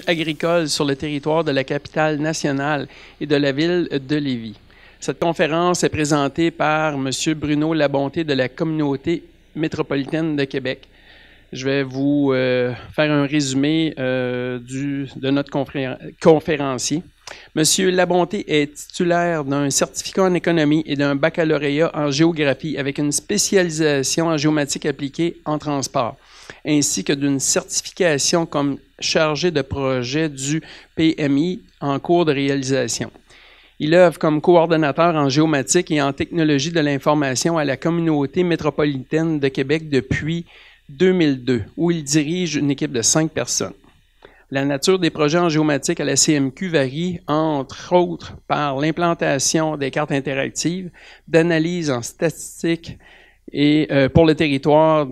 agricoles sur le territoire de la capitale nationale et de la ville de Lévis. Cette conférence est présentée par M. Bruno Labonté de la Communauté métropolitaine de Québec. Je vais vous faire un résumé de notre conférencier. Monsieur Labonté est titulaire d'un certificat en économie et d'un baccalauréat en géographie avec une spécialisation en géomatique appliquée en transport, ainsi que d'une certification comme chargé de projet du PMI en cours de réalisation. Il œuvre comme coordonnateur en géomatique et en technologie de l'information à la Communauté métropolitaine de Québec depuis 2002, où il dirige une équipe de 5 personnes. La nature des projets en géomatique à la CMQ varie, entre autres, par l'implantation des cartes interactives, d'analyse en statistique et pour le territoire,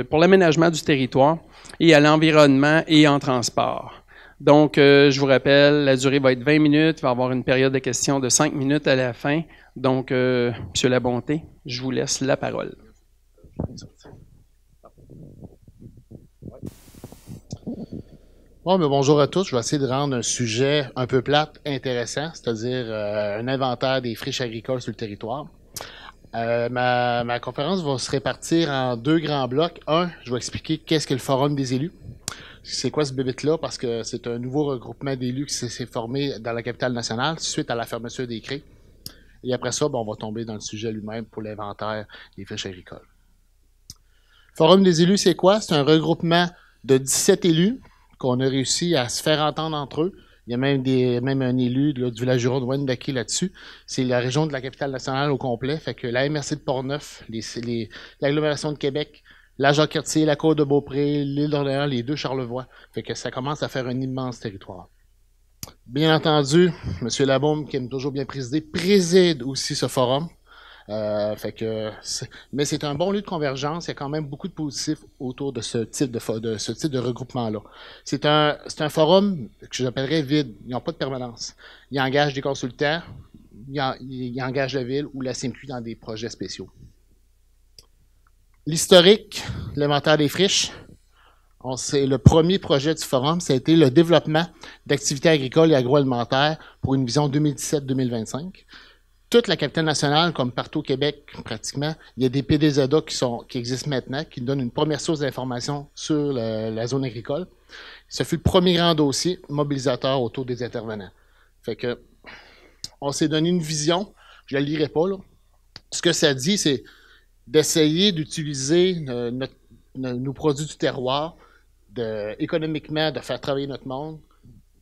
pour l'aménagement du territoire et à l'environnement et en transport. Donc, je vous rappelle, la durée va être 20 minutes, il va y avoir une période de questions de 5 minutes à la fin. Donc, M. Labonté, je vous laisse la parole. Bon, mais bonjour à tous. Je vais essayer de rendre un sujet un peu plate intéressant, c'est-à-dire un inventaire des friches agricoles sur le territoire. Ma conférence va se répartir en 2 grands blocs. Un, je vais expliquer qu'est-ce que le Forum des élus. C'est quoi ce bébête-là? Parce que c'est un nouveau regroupement d'élus qui s'est formé dans la capitale nationale suite à la fermeture des crés. Et après ça, on va tomber dans le sujet lui-même pour l'inventaire des friches agricoles. Forum des élus, c'est quoi? C'est un regroupement de 17 élus qu'on a réussi à se faire entendre entre eux. Il y a même un élu du village Juron de Wendake là-dessus. C'est la région de la capitale nationale au complet. Fait que la MRC de Portneuf, l'agglomération de Québec, la Jacques-Cartier, la Côte-de-Beaupré, l'île d'Orléans, les 2 Charlevoix. Fait que ça commence à faire un immense territoire. Bien entendu, M. Labaume, qui aime toujours bien présider, préside aussi ce forum. Mais c'est un bon lieu de convergence. Il y a quand même beaucoup de positifs autour de ce type de regroupement-là. C'est un forum que j'appellerais vide. Ils n'ont pas de permanence. Ils engagent des consultants, ils engagent la ville ou la CMQ dans des projets spéciaux. L'historique, l'inventaire des friches, c'est le premier projet du forum, ça a été le développement d'activités agricoles et agroalimentaires pour une vision 2017-2025. Toute la capitale nationale, comme partout au Québec, pratiquement, il y a des PDZA qui existent maintenant, qui donnent une première source d'information sur la zone agricole. Ce fut le premier grand dossier mobilisateur autour des intervenants. Fait que, on s'est donné une vision, je ne la lirai pas, là. Ce que ça dit, c'est d'essayer d'utiliser nos produits du terroir, économiquement, de faire travailler notre monde,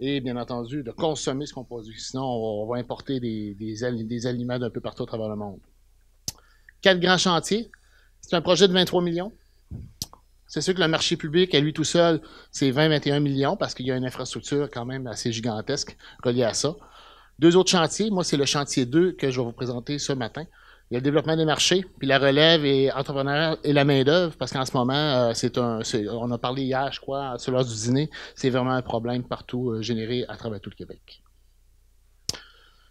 et bien entendu, de consommer ce qu'on produit. Sinon, on va importer des aliments d'un peu partout à travers le monde. 4 grands chantiers. C'est un projet de 23 millions. C'est sûr que le marché public, à lui tout seul, c'est 20-21 millions parce qu'il y a une infrastructure quand même assez gigantesque reliée à ça. 2 autres chantiers. Moi, c'est le chantier 2 que je vais vous présenter ce matin. Il y a le développement des marchés, puis la relève et entrepreneuriat et la main-d'œuvre, parce qu'en ce moment, on a parlé hier, je crois, sur l'heure du dîner, c'est vraiment un problème partout généré à travers tout le Québec.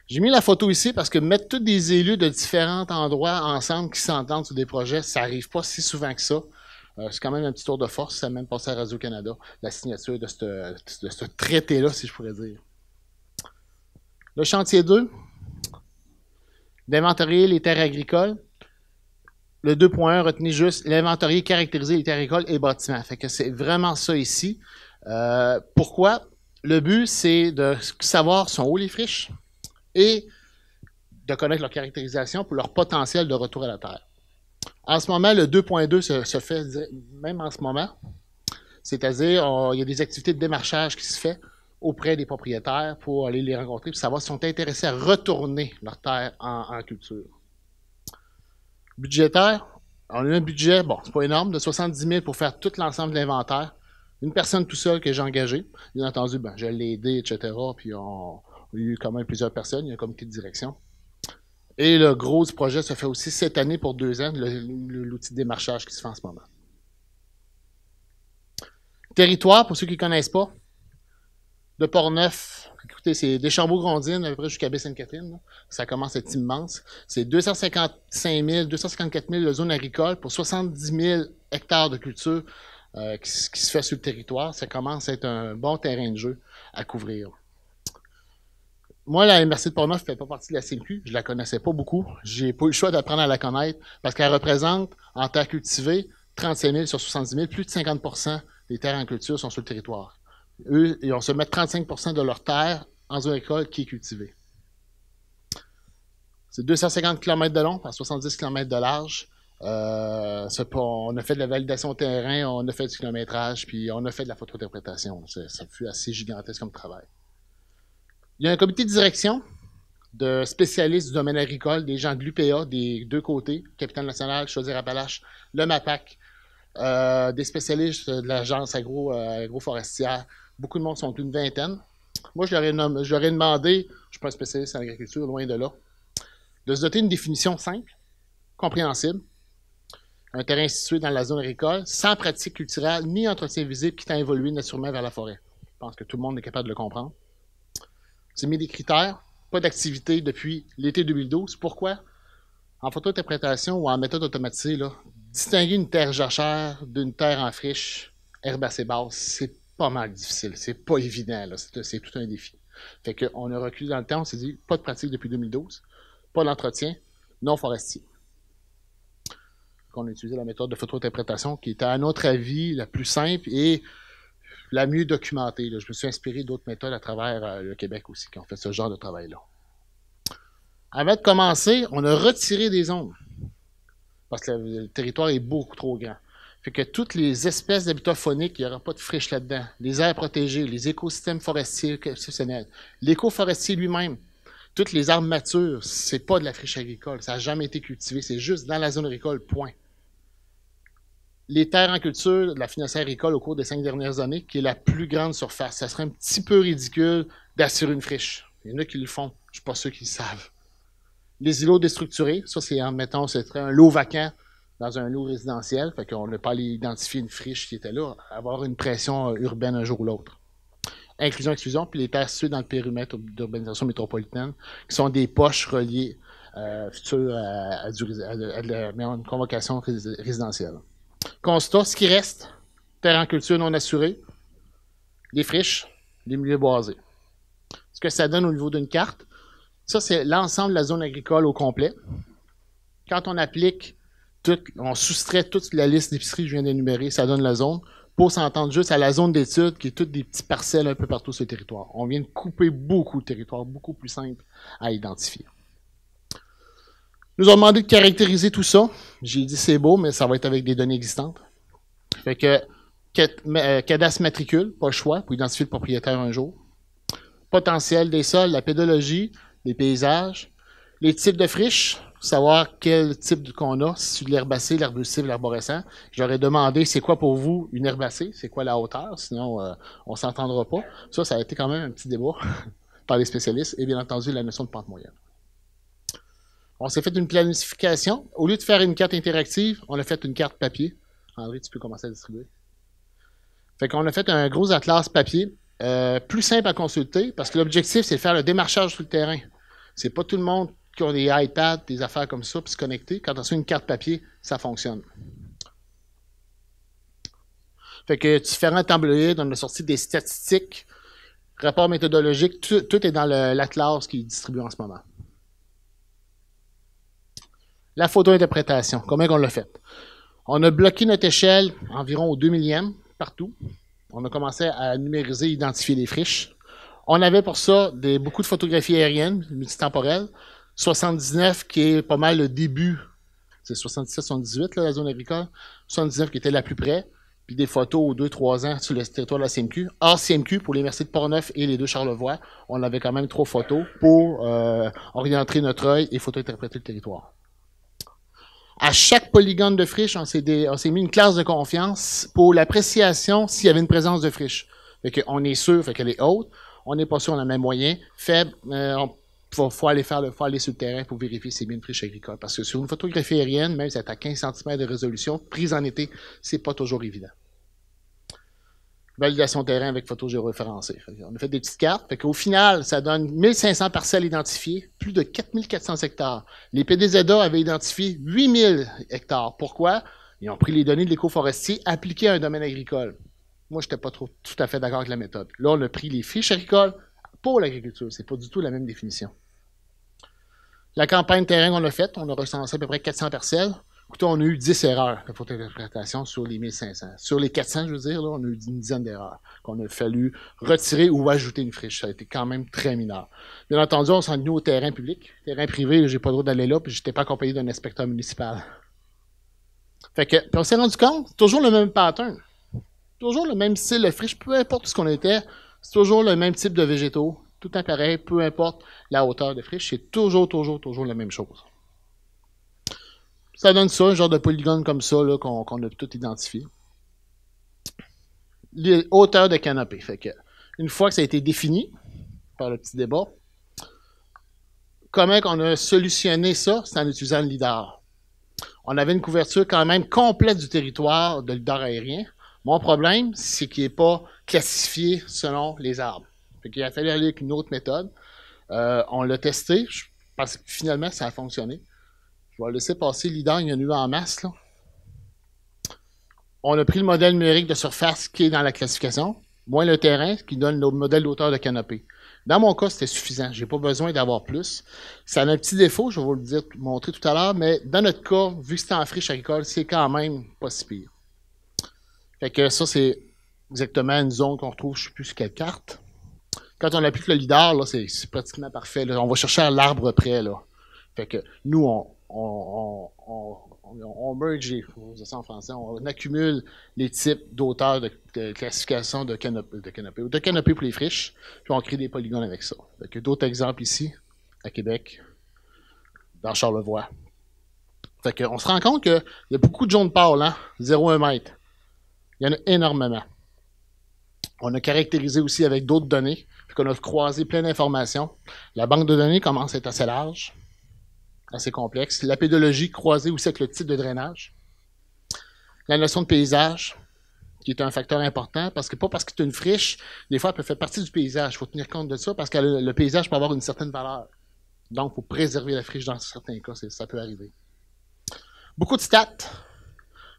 J'ai mis la photo ici parce que mettre tous des élus de différents endroits ensemble qui s'entendent sur des projets, ça n'arrive pas si souvent que ça. C'est quand même un petit tour de force, ça a même passé à Radio-Canada, la signature de ce traité-là, si je pourrais dire. Le chantier 2. D'inventarier les terres agricoles. Le 2.1, retenez juste l'inventarier, caractériser les terres agricoles et bâtiments. Fait que c'est vraiment ça ici. Pourquoi? Le but, c'est de savoir sont où les friches et de connaître leur caractérisation pour leur potentiel de retour à la terre. En ce moment, le 2.2 se fait même en ce moment. C'est-à-dire, il y a des activités de démarchage qui se fait auprès des propriétaires pour aller les rencontrer et savoir s'ils sont intéressés à retourner leur terre en culture. Budgétaire, on a un budget, c'est pas énorme, de 70 000 pour faire tout l'ensemble de l'inventaire. Une personne tout seule que j'ai engagée. Bien entendu, je l'ai aidé, etc. Puis on a eu quand même plusieurs personnes, il y a un comité de direction. Et le gros du projet se fait aussi cette année pour 2 ans, l'outil de démarchage qui se fait en ce moment. Territoire, pour ceux qui ne connaissent pas, de Portneuf, écoutez, c'est Deschambault-Grondines, à peu près jusqu'à Baie-Sainte-Catherine. Ça commence à être immense. C'est 254 000 de zone agricole pour 70 000 hectares de culture qui se fait sur le territoire, ça commence à être un bon terrain de jeu à couvrir. Moi, la MRC de Portneuf ne fait pas partie de la CMQ. Je la connaissais pas beaucoup. J'ai pas eu le choix d'apprendre à la connaître parce qu'elle représente, en terre cultivée, 35 000 sur 70 000. Plus de 50 des terres en culture sont sur le territoire. Eux, on se met 35 de leur terre en zone agricole qui est cultivée. C'est 250 km de long par 70 km de large. On a fait de la validation terrain, on a fait du kilométrage, puis on a fait de la photointerprétation. Ça fut assez gigantesque comme travail. Il y a un comité de direction de spécialistes du domaine agricole, des gens de l'UPA, des deux côtés, Capitale Nationale, Chaudière-Appalaches, le MAPAC, des spécialistes de l'agence agroforestière. Beaucoup de monde sont une vingtaine. Moi, je leur ai demandé, je ne suis pas un spécialiste en agriculture, loin de là, de se doter d'une définition simple, compréhensible, un terrain situé dans la zone agricole, sans pratique culturelle ni entretien visible qui tend à évoluer naturellement vers la forêt. Je pense que tout le monde est capable de le comprendre. C'est mis des critères, pas d'activité depuis l'été 2012. Pourquoi? En photointerprétation ou en méthode automatisée, là, distinguer une terre jachère d'une terre en friche, herbacée basse, c'est pas mal difficile. C'est pas évident. C'est tout un défi. Fait qu'on a reculé dans le temps, on s'est dit, pas de pratique depuis 2012, pas d'entretien, non forestier. On a utilisé la méthode de photointerprétation qui était, à notre avis, la plus simple et la mieux documentée. Là. Je me suis inspiré d'autres méthodes à travers le Québec aussi qui ont fait ce genre de travail-là. Avant de commencer, on a retiré des zones parce que le territoire est beaucoup trop grand. Fait que toutes les espèces d'habitats fauniques, il n'y aura pas de friche là-dedans. Les aires protégées, les écosystèmes forestiers exceptionnels, l'éco-forestier lui-même, toutes les arbres matures, c'est pas de la friche agricole. Ça n'a jamais été cultivé, c'est juste dans la zone agricole, point. Les terres en culture de la financière agricole au cours des 5 dernières années, qui est la plus grande surface. Ça serait un petit peu ridicule d'assurer une friche. Il y en a qui le font, je ne suis pas sûr qu'ils le savent. Les îlots déstructurés, ça c'est, mettons, ce serait un lot vacant dans un lot résidentiel, fait qu'on n'a pas allé identifier une friche qui était là, avoir une pression urbaine un jour ou l'autre. Inclusion-exclusion, puis les terres situées dans le périmètre d'urbanisation métropolitaine, qui sont des poches reliées futures à une convocation résidentielle. Constat, ce qui reste, terre en culture non assurée, les friches, les milieux boisés. Ce que ça donne au niveau d'une carte, ça c'est l'ensemble de la zone agricole au complet. Quand on applique, on soustrait toute la liste d'épiceries que je viens d'énumérer, ça donne la zone, pour s'entendre juste à la zone d'étude, qui est toutes des petites parcelles un peu partout sur le territoire. On vient de couper beaucoup de territoires, beaucoup plus simple à identifier. Nous ont demandé de caractériser tout ça. J'ai dit c'est beau, mais ça va être avec des données existantes. Fait que cadastre matricule, pas le choix, pour identifier le propriétaire un jour. Potentiel des sols, la pédologie, les paysages, les types de friches, savoir quel type qu'on a, si c'est de l'herbacé, l'arbustif, l'arborescent. J'aurais demandé c'est quoi pour vous une herbacée, c'est quoi la hauteur, sinon on ne s'entendra pas. Ça a été quand même un petit débat par les spécialistes, et bien entendu la notion de pente moyenne. On s'est fait une planification. Au lieu de faire une carte interactive, on a fait une carte papier. André, tu peux commencer à distribuer. Fait qu'on a fait un gros atlas papier, plus simple à consulter, parce que l'objectif, c'est de faire le démarchage sur le terrain. C'est pas tout le monde qui a des iPads, des affaires comme ça, puis se connecter. Quand on a une carte papier, ça fonctionne. Fait que différents tableaux, on a sorti des statistiques, rapports méthodologiques, tout est dans l'atlas qui est distribué en ce moment. La photo-interprétation, comment on l'a fait? On a bloqué notre échelle environ au 2 millième partout. On a commencé à numériser, identifier les friches. On avait pour ça beaucoup de photographies aériennes, multitemporelles. 79 qui est pas mal le début. C'est 77-78 la zone agricole. 79 qui était la plus près. Puis des photos aux 2-3 ans sur le territoire de la CMQ. Hors CMQ, pour les MRC de Portneuf et les deux Charlevoix, on avait quand même 3 photos pour orienter notre œil et photo-interpréter le territoire. À chaque polygone de friche, on s'est mis une classe de confiance pour l'appréciation s'il y avait une présence de friche. Fait qu'on est sûr qu'elle est haute, on n'est pas sûr, on a le même moyen. Faible, faut aller sur le terrain pour vérifier si c'est bien une friche agricole. Parce que sur une photographie aérienne, même si elle est à 15 cm de résolution, prise en été, c'est pas toujours évident. Validation terrain avec photo géoréférencée. On a fait des petites cartes. Fait qu'au final, ça donne 1500 parcelles identifiées, plus de 4400 hectares. Les PDZA avaient identifié 8000 hectares. Pourquoi? Ils ont pris les données de l'écoforestier appliquées à un domaine agricole. Moi, je n'étais pas tout à fait d'accord avec la méthode. Là, on a pris les fiches agricoles pour l'agriculture. C'est pas du tout la même définition. La campagne de terrain qu'on a faite, on a recensé à peu près 400 parcelles. Écoutez, on a eu 10 erreurs de faute d'interprétation sur les 1500. Sur les 400, je veux dire, là, on a eu une dizaine d'erreurs qu'on a fallu retirer ou ajouter une friche. Ça a été quand même très mineur. Bien entendu, on s'en est tenu au terrain public. Terrain privé, j'ai pas le droit d'aller là, puis j'étais pas accompagné d'un inspecteur municipal. Fait que, puis on s'est rendu compte, toujours le même pattern. Toujours le même style de friche, peu importe ce qu'on était, c'est toujours le même type de végétaux, tout en pareil, peu importe la hauteur de friche, c'est toujours la même chose. Ça donne ça, un genre de polygone comme ça, là, qu'on a tout identifié. Les hauteurs de canopée. Fait que, une fois que ça a été défini par le petit débat, comment on a solutionné ça? C'est en utilisant le lidar. On avait une couverture quand même complète du territoire de lidar aérien. Mon problème, c'est qu'il n'est pas classifié selon les arbres. Fait qu'il a fallu aller avec une autre méthode. On l'a testé. Je pense que finalement, ça a fonctionné. Je vais laisser passer l'IDAR, il y en a eu en masse. Là. On a pris le modèle numérique de surface qui est dans la classification, moins le terrain, qui donne le modèle d'auteur de canopée. Dans mon cas, c'était suffisant. Je n'ai pas besoin d'avoir plus. Ça a un petit défaut, je vais vous le dire, montrer tout à l'heure, mais dans notre cas, vu que c'est en friche agricole, c'est quand même pas si pire. Fait que ça, c'est exactement une zone qu'on retrouve, je ne sais plus sur quelle carte. Quand on applique le lidar, là, c'est pratiquement parfait. Là. On va chercher à l'arbre près. Là. Fait que nous, on merge, on dit ça en français, on accumule les types d'auteurs de classification de canopée pour les friches, puis on crée des polygones avec ça. Fait que d'autres exemples ici, à Québec, dans Charlevoix. Fait que on se rend compte qu'il y a beaucoup de jaunes pâles, hein, 0,1 mètre. Il y en a énormément. On a caractérisé aussi avec d'autres données, puis qu'on a croisé plein d'informations. La banque de données commence à être assez large, assez complexe. La pédologie croisée aussi avec le type de drainage. La notion de paysage, qui est un facteur important, parce que pas parce que c'est une friche, des fois, elle peut faire partie du paysage. Il faut tenir compte de ça, parce que le paysage peut avoir une certaine valeur. Donc, il faut préserver la friche dans certains cas, ça peut arriver. Beaucoup de stats.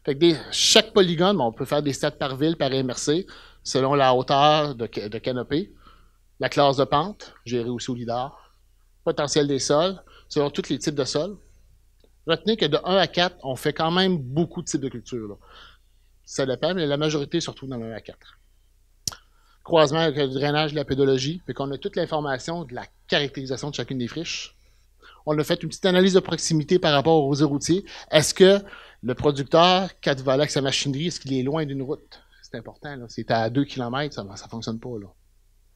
Fait que chaque polygone, on peut faire des stats par ville, par MRC, selon la hauteur de canopée, la classe de pente, gérée aussi au lidar, potentiel des sols, selon tous les types de sols. Retenez que de 1 à 4, on fait quand même beaucoup de types de cultures. Là. Ça dépend, mais la majorité se retrouve dans le 1 à 4. Croisement avec le drainage de la pédologie, fait qu'on a toute l'information de la caractérisation de chacune des friches. On a fait une petite analyse de proximité par rapport aux réseaux routiers. Est-ce que le producteur, quand il va aller avec sa machinerie, est-ce qu'il est loin d'une route? C'est important. Là. C'est à 2 km, ça ne fonctionne pas. Là.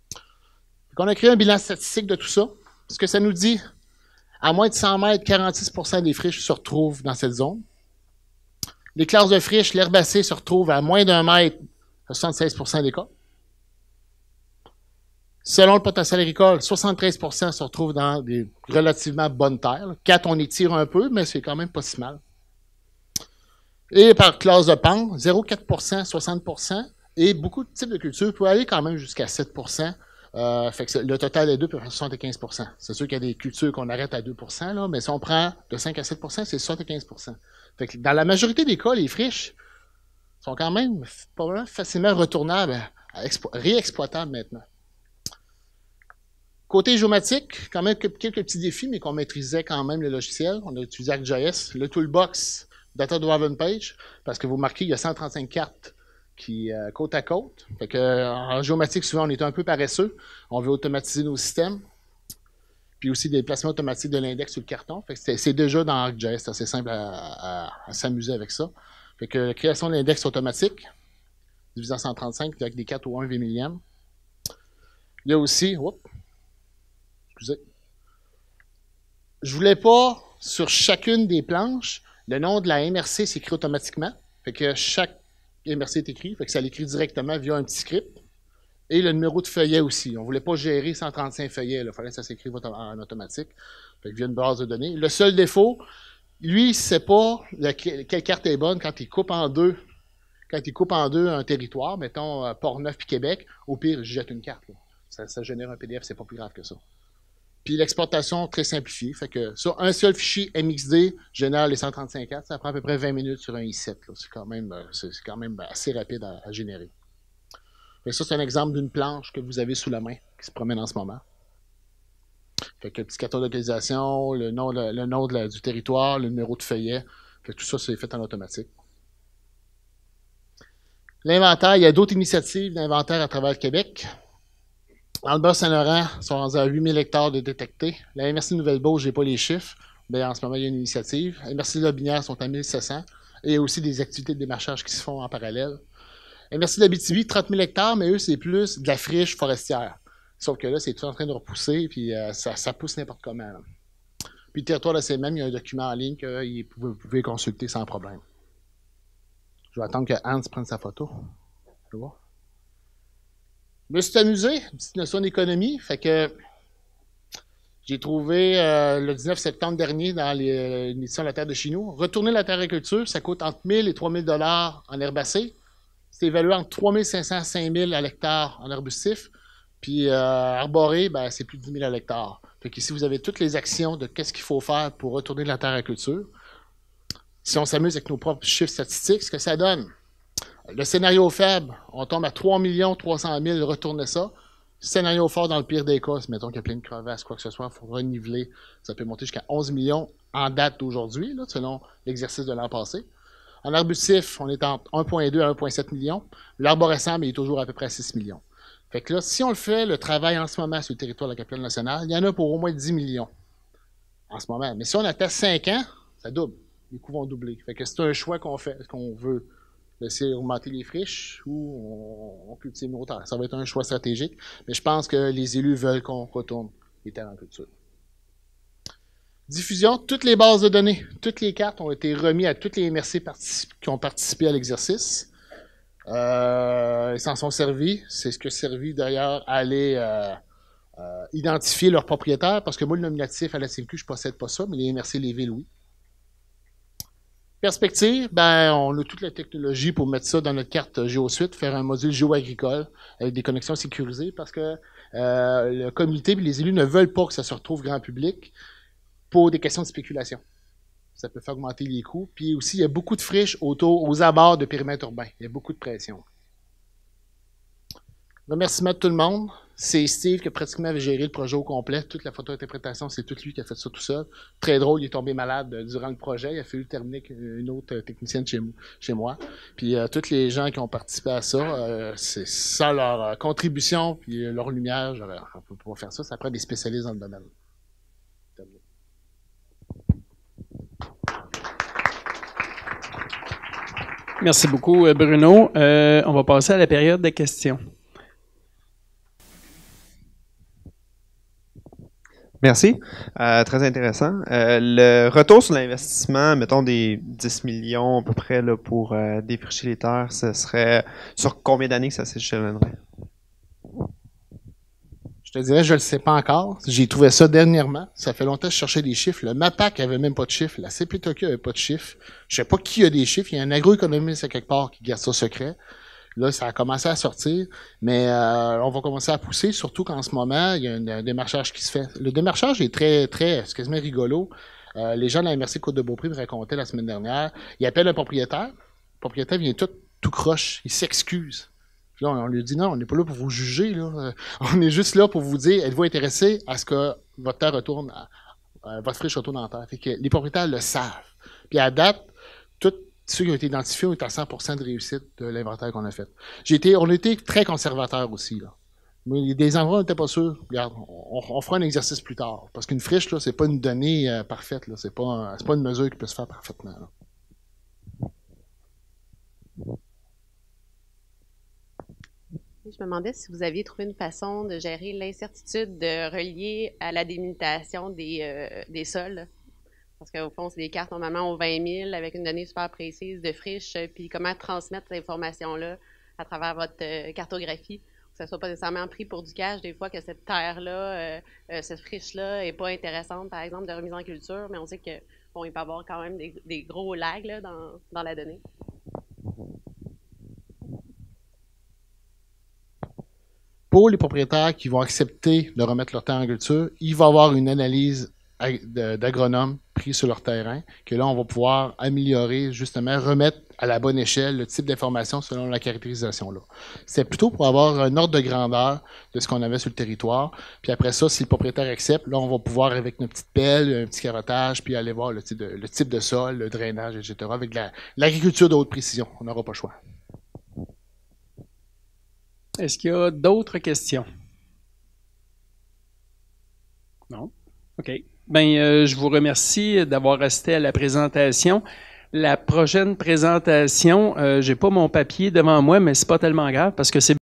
Donc, on a créé un bilan statistique de tout ça. Ce que ça nous dit, à moins de 100 mètres, 46% des friches se retrouvent dans cette zone. Les classes de friches, l'herbacée se retrouve à moins d'1 mètre, 76% des cas. Selon le potentiel agricole, 73% se retrouvent dans des relativement bonnes terres. 4, on étire un peu, mais c'est quand même pas si mal. Et par classe de pente, 0,4%, 60%, et beaucoup de types de cultures peuvent aller quand même jusqu'à 7%. Fait que le total des deux peut faire 75%. C'est sûr qu'il y a des cultures qu'on arrête à 2%, là, mais si on prend de 5 à 7%, c'est 75%. Fait que dans la majorité des cas, les friches sont quand même probablement facilement retournables, réexploitables maintenant. Côté géomatique, quand même quelques petits défis, mais qu'on maîtrisait quand même le logiciel. On a utilisé ArcGIS, le toolbox Data Driven Page, parce que vous remarquez, il y a 135 cartes qui côte à côte. Fait que, en géomatique, souvent, on est un peu paresseux. On veut automatiser nos systèmes. Puis aussi des placements automatiques de l'index sur le carton. Fait que c'est déjà dans ArcGIS, c'est assez simple à s'amuser avec ça. Fait que création de l'index automatique, divisé en 135 avec des 4 ou 1 V-millième. Il y a aussi, excusez. Je voulais pas, sur chacune des planches, le nom de la MRC s'écrit automatiquement. Fait que chaque MRC est écrit, fait que ça l'écrit directement via un petit script. Et le numéro de feuillet aussi. On ne voulait pas gérer 135 feuillets. Il fallait que ça s'écrive en automatique. Fait que via une base de données. Le seul défaut, lui, il ne sait pas quelle carte est bonne quand il coupe en deux. Quand il coupe en deux un territoire, mettons Port-Neuf puis Québec, au pire, je jette une carte. Ça génère un PDF, c'est pas plus grave que ça. Puis l'exportation très simplifiée. Fait que sur un seul fichier MXD génère les 135 4, ça prend à peu près 20 minutes sur un i7. C'est quand même assez rapide à générer. Fait que ça, c'est un exemple d'une planche que vous avez sous la main qui se promène en ce moment. Fait que petit carton de localisation, le nom du territoire, le numéro de feuillet. Fait que tout ça, c'est fait en automatique. L'inventaire, il y a d'autres initiatives d'inventaire à travers le Québec. Dans le Bas-Saint-Laurent, ils sont rendus à 8000 hectares de détectés. La MRC Nouvelle-Beauce, je n'ai pas les chiffres, mais en ce moment, il y a une initiative. La MRC Lobinière sont à 1700. Et il y a aussi des activités de démarchage qui se font en parallèle. La MRC d'Abitibi, 30 000 hectares, mais eux, c'est plus de la friche forestière. Sauf que là, c'est tout en train de repousser, puis ça pousse n'importe comment. Là. Puis le territoire de CMM, il y a un document en ligne que vous pouvez consulter sans problème. Je vais attendre que Hans prenne sa photo. Je vais voir. Je me suis amusé, une petite notion d'économie. Fait que j'ai trouvé le 19 septembre dernier dans l'édition de la Terre de chez nous. Retourner la terre à culture, ça coûte entre 1 000 et 3 000 $ en herbacée. C'est évalué entre 3 500 et 5 000 à l'hectare en arbustif. Puis arboré, ben, c'est plus de 10 000 à l'hectare. Fait qu'ici, vous avez toutes les actions de qu'est-ce qu'il faut faire pour retourner de la terre à culture. Si on s'amuse avec nos propres chiffres statistiques, ce que ça donne. Le scénario faible, on tombe à 3 300 000, retourner ça. Scénario fort, dans le pire des cas, mettons qu'il y a plein de crevasses, quoi que ce soit, il faut reniveler. Ça peut monter jusqu'à 11 millions en date d'aujourd'hui, selon l'exercice de l'an passé. En arbustif, on est entre 1,2 à 1,7 millions. L'arborescent, il est toujours à peu près à 6 millions. Fait que là, si on le fait, le travail en ce moment sur le territoire de la capitale nationale, il y en a pour au moins 10 millions en ce moment. Mais si on attend 5 ans, ça double. Les coûts vont doubler. Fait que c'est un choix qu'on fait. Est-ce qu'on veut laisser augmenter les friches ou on cultive nos terres? Ça va être un choix stratégique. Mais je pense que les élus veulent qu'on retourne les terres en culture. Diffusion, toutes les bases de données, toutes les cartes ont été remises à toutes les MRC qui ont participé à l'exercice. Ils s'en sont servis. C'est ce que servi d'ailleurs à aller identifier leurs propriétaires, parce que moi, le nominatif à la CMQ, je ne possède pas ça, mais les MRC, les villes, oui. Perspective, ben, on a toute la technologie pour mettre ça dans notre carte GeoSuite, faire un module géoagricole avec des connexions sécurisées, parce que le comité et les élus ne veulent pas que ça se retrouve grand public pour des questions de spéculation. Ça peut faire augmenter les coûts. Puis aussi, il y a beaucoup de friches aux abords de périmètres urbains. Il y a beaucoup de pression. Remerciement de tout le monde. C'est Steve qui a pratiquement géré le projet au complet. Toute la photo-interprétation, c'est tout lui qui a fait ça tout seul. Très drôle, il est tombé malade durant le projet. Il a fallu terminer avec une autre technicienne chez moi. Puis tous les gens qui ont participé à ça, c'est ça leur contribution, puis leur lumière. On peut pas faire ça. Ça prend des spécialistes dans le domaine. Merci beaucoup, Bruno. On va passer à la période de questions. Merci. Très intéressant. Le retour sur l'investissement, mettons des 10 millions à peu près là, pour défricher les terres, ce serait sur combien d'années que ça s'échelonnerait? Je te dirais, je ne le sais pas encore. J'ai trouvé ça dernièrement. Ça fait longtemps que je cherchais des chiffres. Le MAPAC avait même pas de chiffres. La CPTQ avait pas de chiffres. Je sais pas qui a des chiffres. Il y a un agroéconomiste à quelque part qui garde ça secret. Là, ça a commencé à sortir, mais on va commencer à pousser, surtout qu'en ce moment, il y a un démarchage qui se fait. Le démarchage est c'est quasiment rigolo. Les gens de la MRC Côte-de-Beaupré me racontaient la semaine dernière. Ils appellent un propriétaire. Le propriétaire vient tout croche. Il s'excuse. Là, on lui dit non, on n'est pas là pour vous juger. Là. On est juste là pour vous dire, êtes-vous intéressé à ce que votre terre retourne, votre friche retourne en terre. Fait que les propriétaires le savent. Puis à date, tous ceux qui ont été identifiés ont été à 100% de réussite de l'inventaire qu'on a fait. On a été très conservateurs aussi. Là. Mais des endroits où on n'était pas sûr. Regarde, on fera un exercice plus tard. Parce qu'une friche, là, c'est pas une donnée parfaite. Là. C'est pas une mesure qui peut se faire parfaitement. Là. Je me demandais si vous aviez trouvé une façon de gérer l'incertitude de relier à la délimitation des sols. Parce qu'au fond, c'est des cartes normalement aux 20 000 avec une donnée super précise de friche. Puis comment transmettre cette information-là à travers votre cartographie, que ça ne soit pas nécessairement pris pour du cash. Des fois que cette terre-là, cette friche-là n'est pas intéressante, par exemple, de remise en culture, mais on sait que bon, il peut y avoir quand même des gros lags là, dans la donnée. Pour les propriétaires qui vont accepter de remettre leur terre en culture, il va y avoir une analyse d'agronomes pris sur leur terrain, que là, on va pouvoir améliorer, justement, remettre à la bonne échelle le type d'information selon la caractérisation là. C'est plutôt pour avoir un ordre de grandeur de ce qu'on avait sur le territoire. Puis après ça, si le propriétaire accepte, là, on va pouvoir, avec notre petite pelle, un petit carottage, puis aller voir le type de sol, le drainage, etc., avec l'agriculture de haute précision. On n'aura pas le choix. Est-ce qu'il y a d'autres questions? Non? OK. Bien, je vous remercie d'avoir resté à la présentation. La prochaine présentation, j'ai pas mon papier devant moi, mais c'est pas tellement grave parce que c'est